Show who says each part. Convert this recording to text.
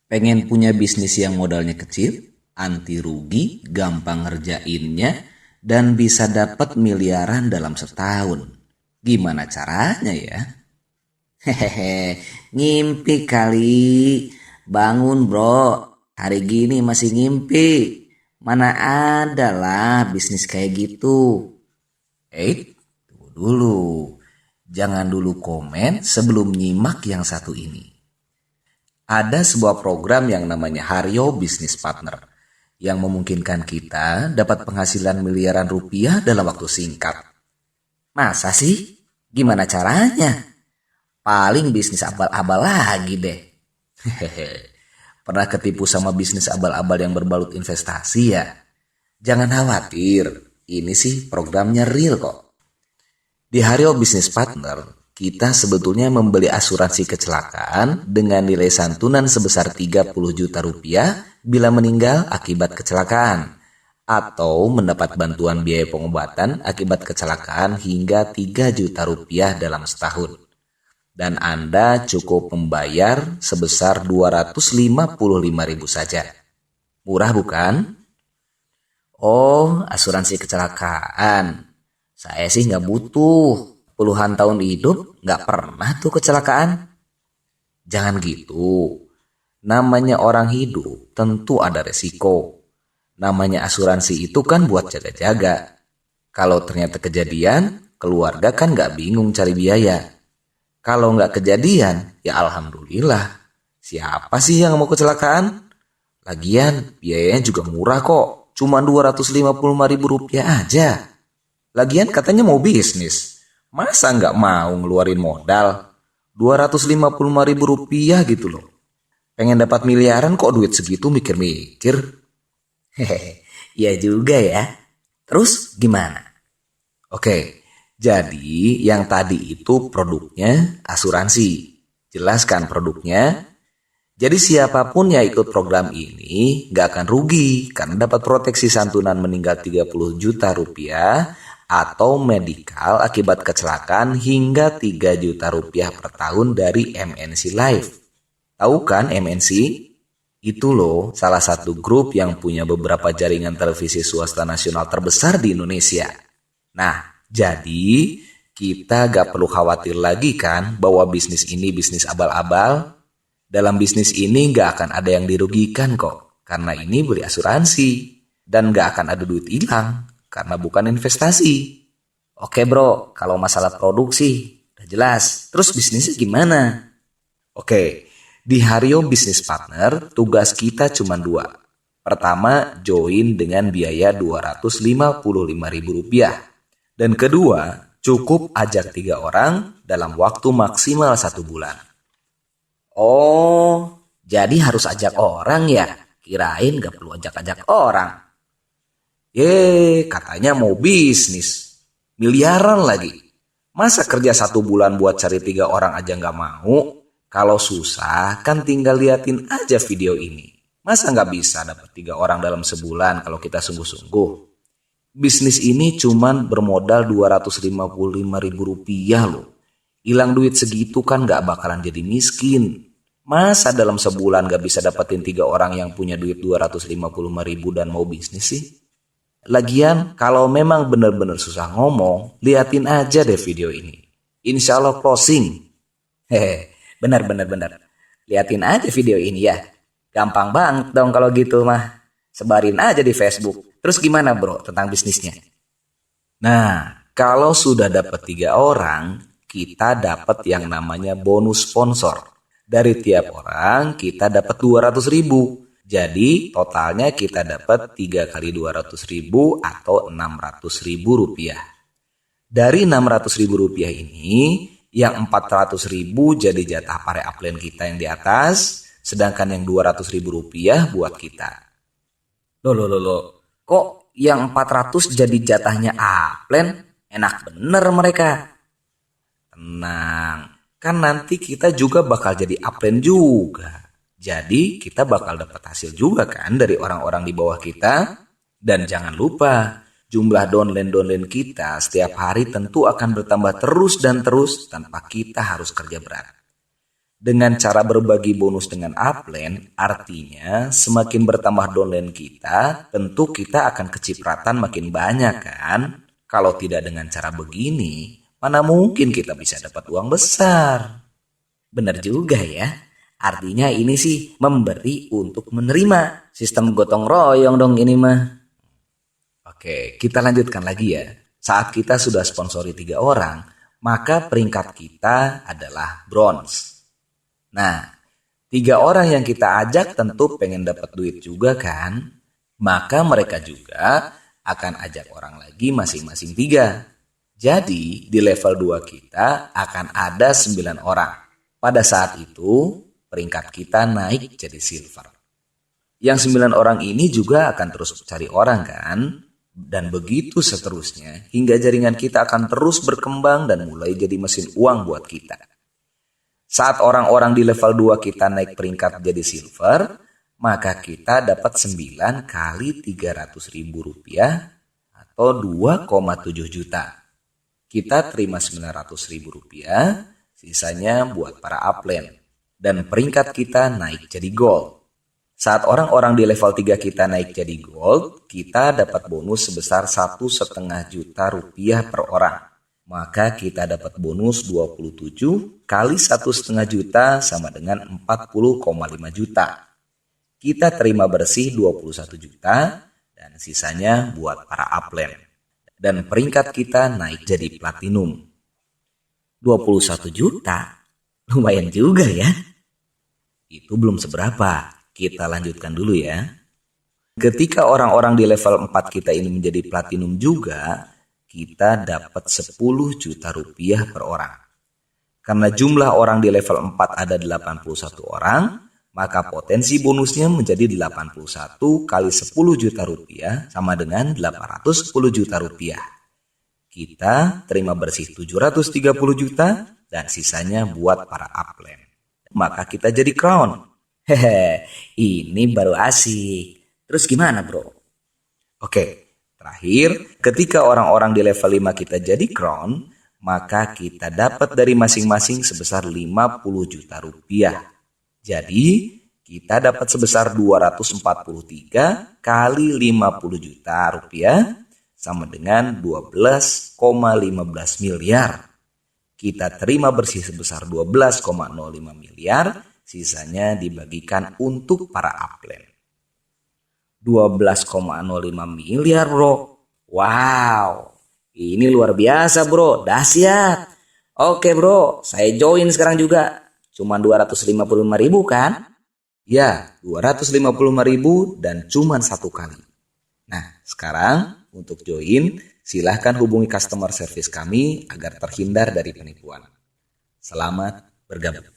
Speaker 1: Pengen punya bisnis yang modalnya kecil, anti rugi, gampang ngerjainnya, dan bisa dapat miliaran dalam setahun. Gimana caranya ya? Hehehe, ngimpi kali. Bangun bro, hari gini masih ngimpi. Mana ada lah bisnis kayak gitu. Tunggu dulu. Jangan dulu komen sebelum nyimak yang satu ini. Ada sebuah program yang namanya Haryo Business Partner yang memungkinkan kita dapat penghasilan miliaran rupiah dalam waktu singkat. Masa sih? Gimana caranya? Paling bisnis abal-abal lagi deh. Hehehe. Pernah ketipu sama bisnis abal-abal yang berbalut investasi ya? Jangan khawatir, ini sih programnya real kok. Di Haryo Business Partner, kita sebetulnya membeli asuransi kecelakaan dengan nilai santunan sebesar 30 juta rupiah bila meninggal akibat kecelakaan, atau mendapat bantuan biaya pengobatan akibat kecelakaan hingga 3 juta rupiah dalam setahun. Dan Anda cukup membayar sebesar 255.000 saja. Murah bukan? Oh, asuransi kecelakaan. Saya sih nggak butuh. Puluhan tahun hidup nggak pernah tuh kecelakaan. Jangan gitu. Namanya orang hidup tentu ada resiko. Namanya asuransi itu kan buat jaga-jaga. Kalau ternyata kejadian, keluarga kan nggak bingung cari biaya. Kalau nggak kejadian, ya alhamdulillah. Siapa sih yang mau kecelakaan? Lagian biayanya juga murah kok. Cuma 255.000 rupiah aja. Lagian katanya mau bisnis. Masa nggak mau ngeluarin modal? 255.000 rupiah gitu loh. Pengen dapat miliaran kok duit segitu mikir-mikir. Hehehe, iya juga ya. Terus gimana? Oke, jadi yang tadi itu produknya asuransi. Jelaskan produknya. Jadi siapapun yang ikut program ini gak akan rugi karena dapat proteksi santunan meninggal 30 juta rupiah atau medikal akibat kecelakaan hingga 3 juta rupiah per tahun dari MNC Life. Tahu kan MNC? Itu loh salah satu grup yang punya beberapa jaringan televisi swasta nasional terbesar di Indonesia. Nah, jadi kita gak perlu khawatir lagi kan bahwa bisnis ini bisnis abal-abal. Dalam bisnis ini gak akan ada yang dirugikan kok, karena ini beli asuransi. Dan gak akan ada duit hilang, karena bukan investasi. Oke bro, kalau masalah produksi udah jelas. Terus bisnisnya gimana? Oke, di Haryo Business Partner tugas kita cuma dua. Pertama, join dengan biaya 255.000 rupiah. Dan kedua, cukup ajak 3 orang dalam waktu maksimal 1 bulan. Oh, jadi harus ajak orang ya? Kirain gak perlu ajak-ajak orang. Katanya mau bisnis. Miliaran lagi. Masa kerja 1 bulan buat cari 3 orang aja gak mau? Kalau susah kan tinggal liatin aja video ini. Masa gak bisa dapat 3 orang dalam sebulan kalau kita sungguh-sungguh? Bisnis ini cuman bermodal 255.000 rupiah loh. Hilang duit segitu kan gak bakalan jadi miskin. Masa dalam sebulan gak bisa dapetin 3 orang yang punya duit 255.000 dan mau bisnis sih? Lagian kalau memang bener-bener susah ngomong, liatin aja deh video ini. Insya Allah closing. Bener. Liatin aja video ini ya. Gampang banget dong kalau gitu mah. Sebarin aja di Facebook. Terus gimana bro tentang bisnisnya? Nah, kalau sudah dapat 3 orang, kita dapat yang namanya bonus sponsor. Dari tiap orang kita dapat 200.000. Jadi totalnya kita dapat 3 kali 200.000 atau 600.000 rupiah. Dari 600.000 rupiah ini, yang 400.000 jadi jatah pare upline kita yang di atas, sedangkan yang 200.000 rupiah buat kita. Loh. Kok yang 400 jadi jatahnya upline? Enak bener mereka. Tenang, kan nanti kita juga bakal jadi upline juga. Jadi kita bakal dapat hasil juga kan dari orang-orang di bawah kita. Dan jangan lupa, jumlah downline kita setiap hari tentu akan bertambah terus dan terus tanpa kita harus kerja berat. Dengan cara berbagi bonus dengan upline, artinya semakin bertambah downline kita, tentu kita akan kecipratan makin banyak kan? Kalau tidak dengan cara begini, mana mungkin kita bisa dapat uang besar? Benar juga ya. Artinya ini sih memberi untuk menerima. Sistem gotong royong dong ini mah. Oke, kita lanjutkan lagi ya. Saat kita sudah sponsori 3 orang, maka peringkat kita adalah bronze. Nah, 3 orang yang kita ajak tentu pengen dapat duit juga kan? Maka mereka juga akan ajak orang lagi masing-masing 3. Jadi di level 2 kita akan ada 9 orang. Pada saat itu peringkat kita naik jadi silver. Yang 9 orang ini juga akan terus cari orang kan? Dan begitu seterusnya hingga jaringan kita akan terus berkembang dan mulai jadi mesin uang buat kita. Saat orang-orang di level 2 kita naik peringkat jadi silver, maka kita dapat 9 kali 300 ribu rupiah atau 2,7 juta. Kita terima 900 ribu rupiah, sisanya buat para upline. Dan peringkat kita naik jadi gold. Saat orang-orang di level 3 kita naik jadi gold, kita dapat bonus sebesar 1,5 juta rupiah per orang. Maka kita dapat bonus 27 kali 1,5 juta sama dengan 40,5 juta. Kita terima bersih 21 juta dan sisanya buat para upline. Dan peringkat kita naik jadi platinum. 21 juta? Lumayan juga ya. Itu belum seberapa. Kita lanjutkan dulu ya. Ketika orang-orang di level 4 kita ini menjadi platinum juga, kita dapat 10 juta rupiah per orang. Karena jumlah orang di level 4 ada 81 orang, maka potensi bonusnya menjadi 81 kali 10 juta rupiah sama dengan 810 juta rupiah. Kita terima bersih 730 juta dan sisanya buat para upline. Maka kita jadi crown. Hehe, ini baru asik. Terus gimana bro? Oke. Terakhir, ketika orang-orang di level 5 kita jadi crown, maka kita dapat dari masing-masing sebesar 50 juta rupiah. Jadi, kita dapat sebesar 243 kali 50 juta rupiah sama dengan 12,15 miliar. Kita terima bersih sebesar 12,05 miliar, sisanya dibagikan untuk para upline. 12,05 miliar bro. Wow, ini luar biasa bro, dahsyat. Oke bro, saya join sekarang juga. Cuman 255 ribu kan? Ya, 255 ribu dan cuman 1 kali. Nah, sekarang untuk join, silahkan hubungi customer service kami agar terhindar dari penipuan. Selamat bergabung.